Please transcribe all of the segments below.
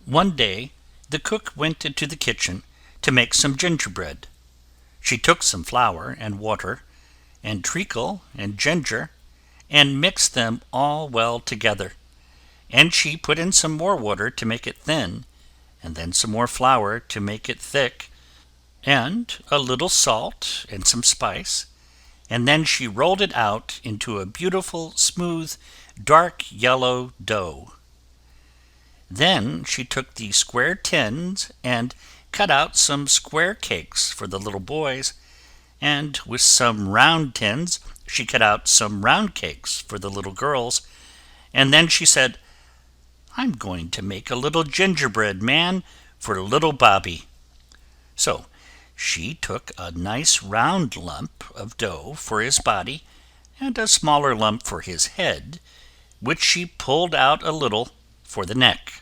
One day the cook went into the kitchen to make some gingerbread. She took some flour and water, and treacle and ginger, and mixed them all well together. And she put in some more water to make it thin, and then some more flour to make it thick, and a little salt and some spice, and then she rolled it out into a beautiful, smooth, dark yellow dough. Then she took the square tins and cut out some square cakes for the little boys, and with some round tins she cut out some round cakes for the little girls, and then she said, "I'm going to make a little gingerbread man for little Bobby." So she took a nice round lump of dough for his body, and a smaller lump for his head, which she pulled out a little for the neck.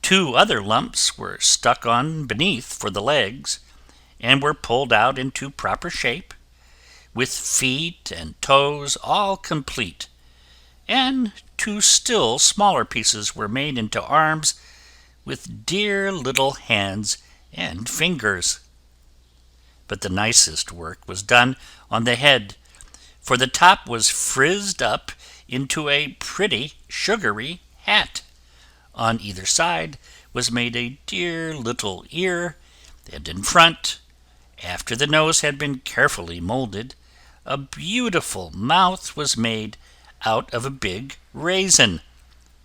Two other lumps were stuck on beneath for the legs, and were pulled out into proper shape, with feet and toes all complete, and two still smaller pieces were made into arms, with dear little hands and fingers. But the nicest work was done on the head, for the top was frizzed up into a pretty sugary hat. On either side was made a dear little ear, and in front, after the nose had been carefully molded, a beautiful mouth was made out of a big raisin,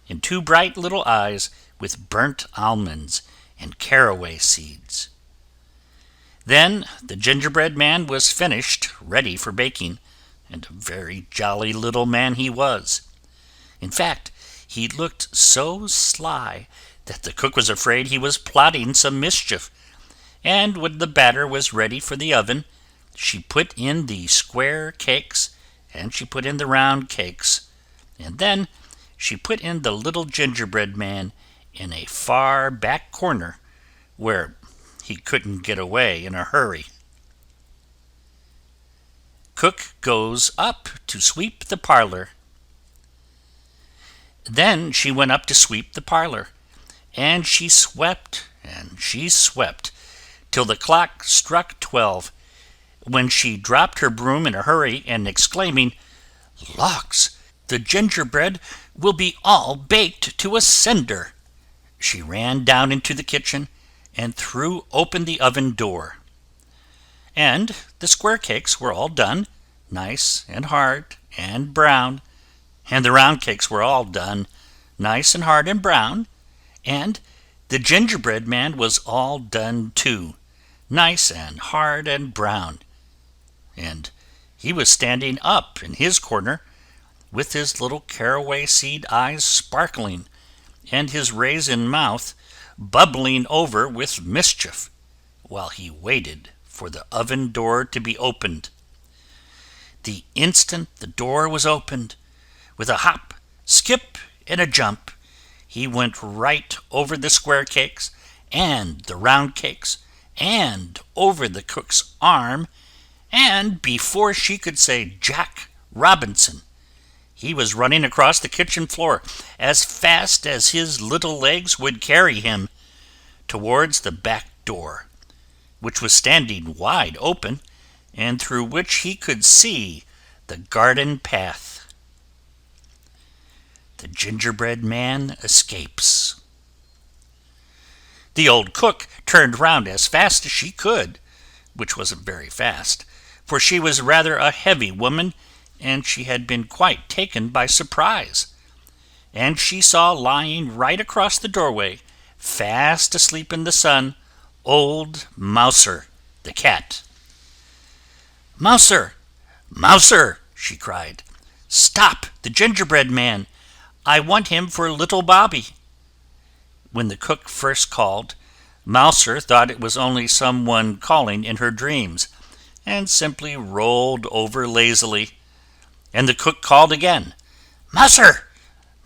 and two bright little eyes with burnt almonds and caraway seeds. Then the gingerbread man was finished, ready for baking, and a very jolly little man he was. In fact, he looked so sly that the cook was afraid he was plotting some mischief, and when the batter was ready for the oven, she put in the square cakes, and she put in the round cakes, and then she put in the little gingerbread man in a far back corner where he couldn't get away in a hurry. Cook goes up to sweep the parlor. Then she went up to sweep the parlor, and she swept till the clock struck 12, when she dropped her broom in a hurry, and exclaiming, "Lawks, the gingerbread will be all baked to a cinder!" she ran down into the kitchen and threw open the oven door. And the square cakes were all done, nice and hard and brown, and the round cakes were all done, nice and hard and brown, and the gingerbread man was all done too, nice and hard and brown, and he was standing up in his corner, with his little caraway seed eyes sparkling, and his raisin mouth bubbling over with mischief, while he waited for the oven door to be opened. The instant the door was opened, with a hop, skip, and a jump, he went right over the square cakes and the round cakes, and over the cook's arm, and before she could say Jack Robinson, he was running across the kitchen floor as fast as his little legs would carry him, towards the back door, which was standing wide open, and through which he could see the garden path. The gingerbread man escapes. The old cook turned round as fast as she could, which wasn't very fast, for she was rather a heavy woman, and she had been quite taken by surprise. And she saw lying right across the doorway, fast asleep in the sun, old Mouser, the cat. "Mouser! Mouser!" she cried. "Stop the gingerbread man! I want him for little Bobby." When the cook first called, Mouser thought it was only some one calling in her dreams, and simply rolled over lazily. And the cook called again, "Mouser!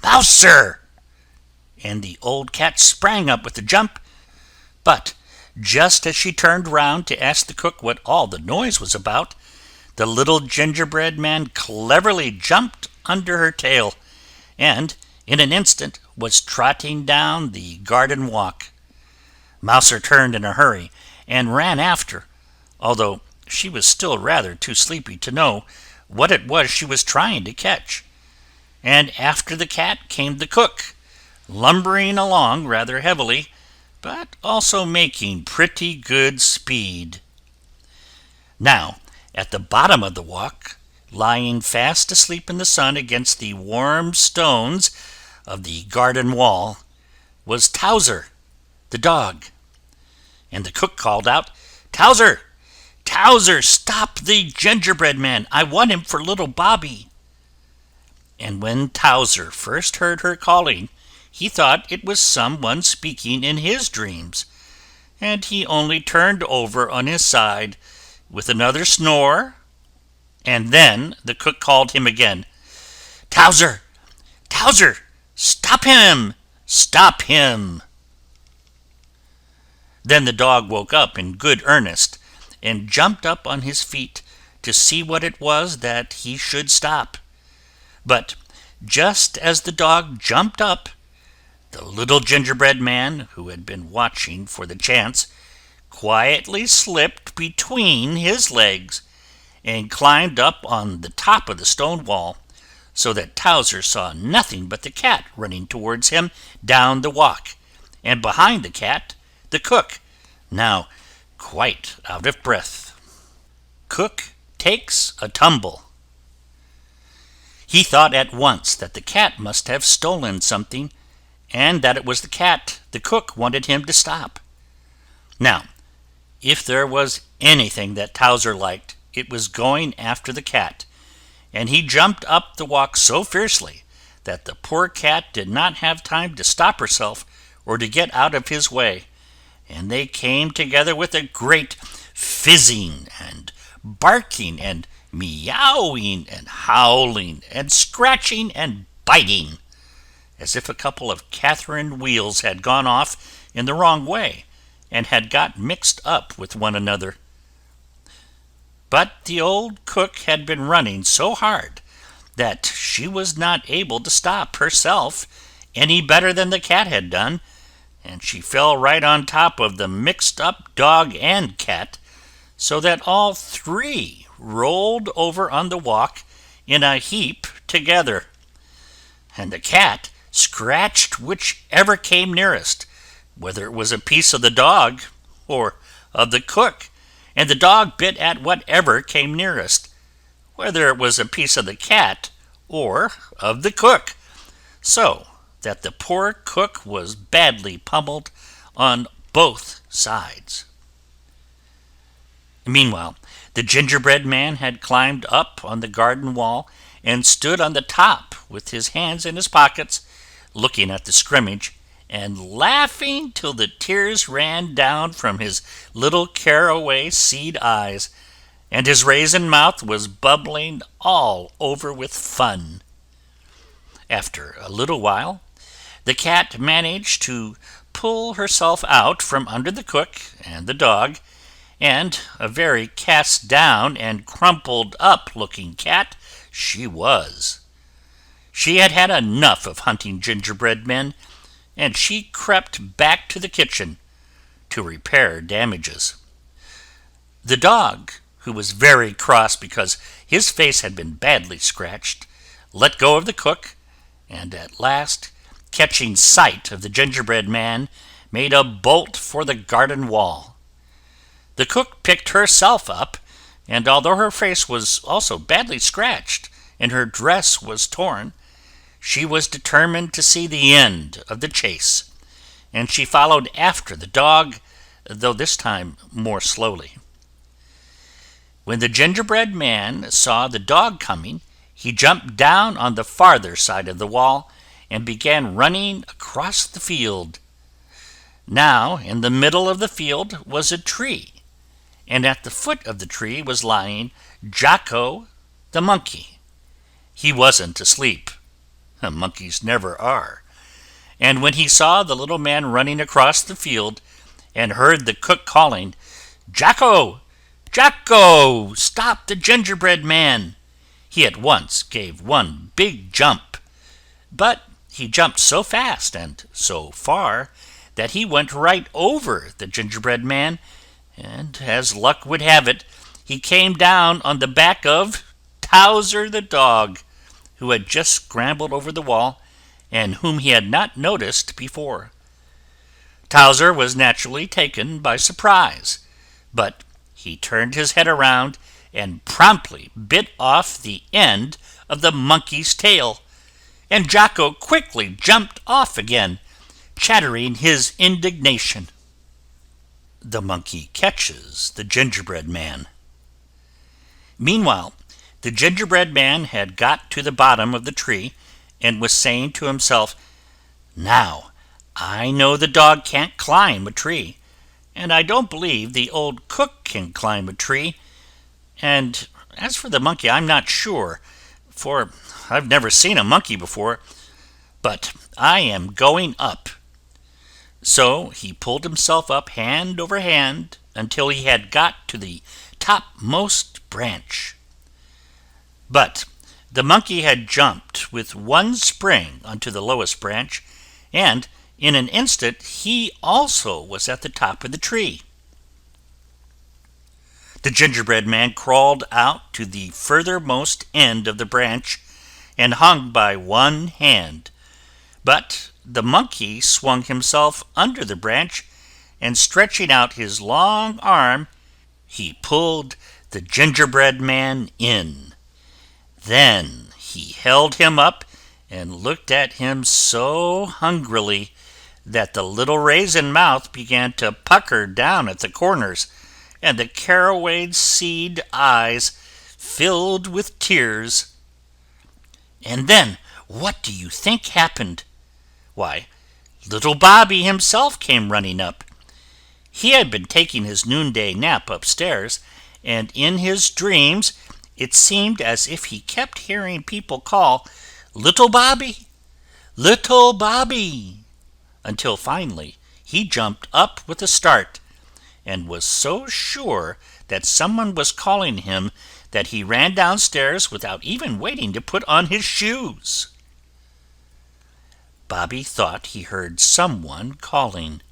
Mouser!" and the old cat sprang up with a jump. But just as she turned round to ask the cook what all the noise was about, the little gingerbread man cleverly jumped under her tail, and in an instant was trotting down the garden walk. Mouser turned in a hurry and ran after, although she was still rather too sleepy to know what it was she was trying to catch. And after the cat came the cook, lumbering along rather heavily, but also making pretty good speed. Now, at the bottom of the walk, lying fast asleep in the sun against the warm stones of the garden wall, was Towser, the dog. And the cook called out, "Towser! Towser, stop the gingerbread man! I want him for little Bobby." And when Towser first heard her calling, he thought it was someone speaking in his dreams, and he only turned over on his side with another snore, and then the cook called him again, "Towser! Towser! Stop him! Stop him!" Then the dog woke up in good earnest, and jumped up on his feet to see what it was that he should stop. But just as the dog jumped up, the little gingerbread man, who had been watching for the chance, quietly slipped between his legs and climbed up on the top of the stone wall, so that Towser saw nothing but the cat running towards him down the walk, and behind the cat, the cook, now quite out of breath. Cook takes a tumble. He thought at once that the cat must have stolen something, and that it was the cat the cook wanted him to stop. Now, if there was anything that Towser liked, it was going after the cat, and he jumped up the walk so fiercely that the poor cat did not have time to stop herself or to get out of his way, and they came together with a great fizzing and barking and meowing and howling and scratching and biting, as if a couple of Catherine wheels had gone off in the wrong way and had got mixed up with one another. But the old cook had been running so hard that she was not able to stop herself any better than the cat had done, and she fell right on top of the mixed up dog and cat, so that all three rolled over on the walk in a heap together. And the cat scratched whichever came nearest, whether it was a piece of the dog or of the cook, and the dog bit at whatever came nearest, whether it was a piece of the cat or of the cook, so that the poor cook was badly pummeled on both sides. Meanwhile, the gingerbread man had climbed up on the garden wall and stood on the top with his hands in his pockets, looking at the scrimmage, and laughing till the tears ran down from his little caraway seed eyes, and his raisin mouth was bubbling all over with fun. After a little while, the cat managed to pull herself out from under the cook and the dog, and a very cast down and crumpled up looking cat she was. She had had enough of hunting gingerbread men, and she crept back to the kitchen to repair damages. The dog, who was very cross because his face had been badly scratched, let go of the cook, and at last, catching sight of the gingerbread man, made a bolt for the garden wall. The cook picked herself up, and although her face was also badly scratched and her dress was torn, she was determined to see the end of the chase, and she followed after the dog, though this time more slowly. When the gingerbread man saw the dog coming, he jumped down on the farther side of the wall and began running across the field. Now, in the middle of the field was a tree, and at the foot of the tree was lying Jocko the monkey. He wasn't asleep. Monkeys never are. And when he saw the little man running across the field and heard the cook calling, "Jocko! Jocko! Stop the gingerbread man!" he at once gave one big jump. But he jumped so fast and so far that he went right over the gingerbread man, and as luck would have it, he came down on the back of Towser the dog, who had just scrambled over the wall and whom he had not noticed before. Towser was naturally taken by surprise, but he turned his head around and promptly bit off the end of the monkey's tail, and Jocko quickly jumped off again, chattering his indignation. The monkey catches the gingerbread man. Meanwhile, the gingerbread man had got to the bottom of the tree and was saying to himself, "Now, I know the dog can't climb a tree, and I don't believe the old cook can climb a tree, and as for the monkey, I'm not sure, for I've never seen a monkey before, but I am going up." So he pulled himself up hand over hand until he had got to the topmost branch. But the monkey had jumped with one spring onto the lowest branch, and in an instant he also was at the top of the tree. The gingerbread man crawled out to the furthermost end of the branch and hung by one hand, but the monkey swung himself under the branch, and stretching out his long arm, he pulled the gingerbread man in. Then he held him up and looked at him so hungrily that the little raisin mouth began to pucker down at the corners, and the caraway seed eyes filled with tears. And then, what do you think happened? Why, little Bobby himself came running up. He had been taking his noonday nap upstairs, and in his dreams it seemed as if he kept hearing people call, "Little Bobby! Little Bobby!" until finally he jumped up with a start, and was so sure that someone was calling him that he ran downstairs without even waiting to put on his shoes. Bobby thought he heard someone calling.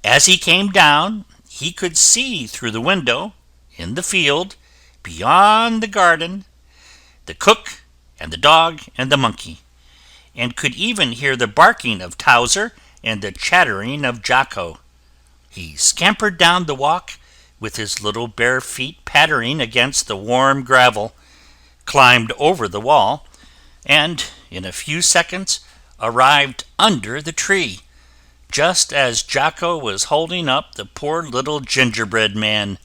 As he came down, he could see through the window, in the field, beyond the garden, the cook and the dog and the monkey, and could even hear the barking of Towser and the chattering of Jocko. He scampered down the walk, with his little bare feet pattering against the warm gravel, climbed over the wall, and in a few seconds arrived under the tree, just as Jocko was holding up the poor little gingerbread man.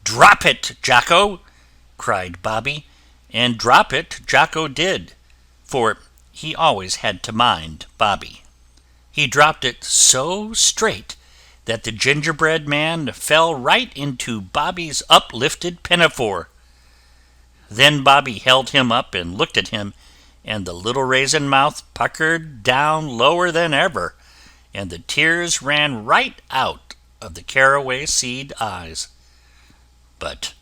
"Drop it, Jocko!" cried Bobby, and drop it Jocko did, for he always had to mind Bobby. He dropped it so straight that the gingerbread man fell right into Bobby's uplifted pinafore. Then Bobby held him up and looked at him, and the little raisin mouth puckered down lower than ever, and the tears ran right out of the caraway seed eyes. But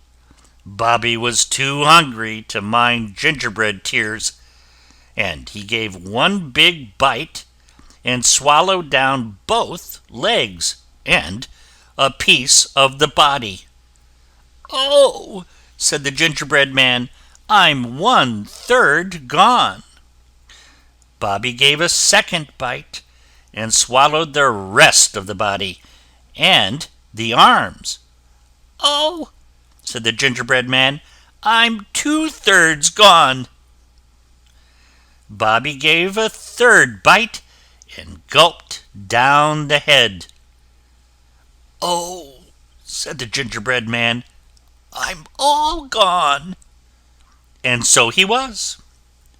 Bobby was too hungry to mind gingerbread tears, and he gave one big bite and swallowed down both legs and a piece of the body. "Oh!" said the gingerbread man, "I'm 1/3 gone." Bobby gave a second bite and swallowed the rest of the body and the arms. "Oh!" said the gingerbread man, "I'm 2/3 gone." Bobby gave a third bite and gulped down the head. "Oh!" said the gingerbread man, "I'm all gone." And so he was.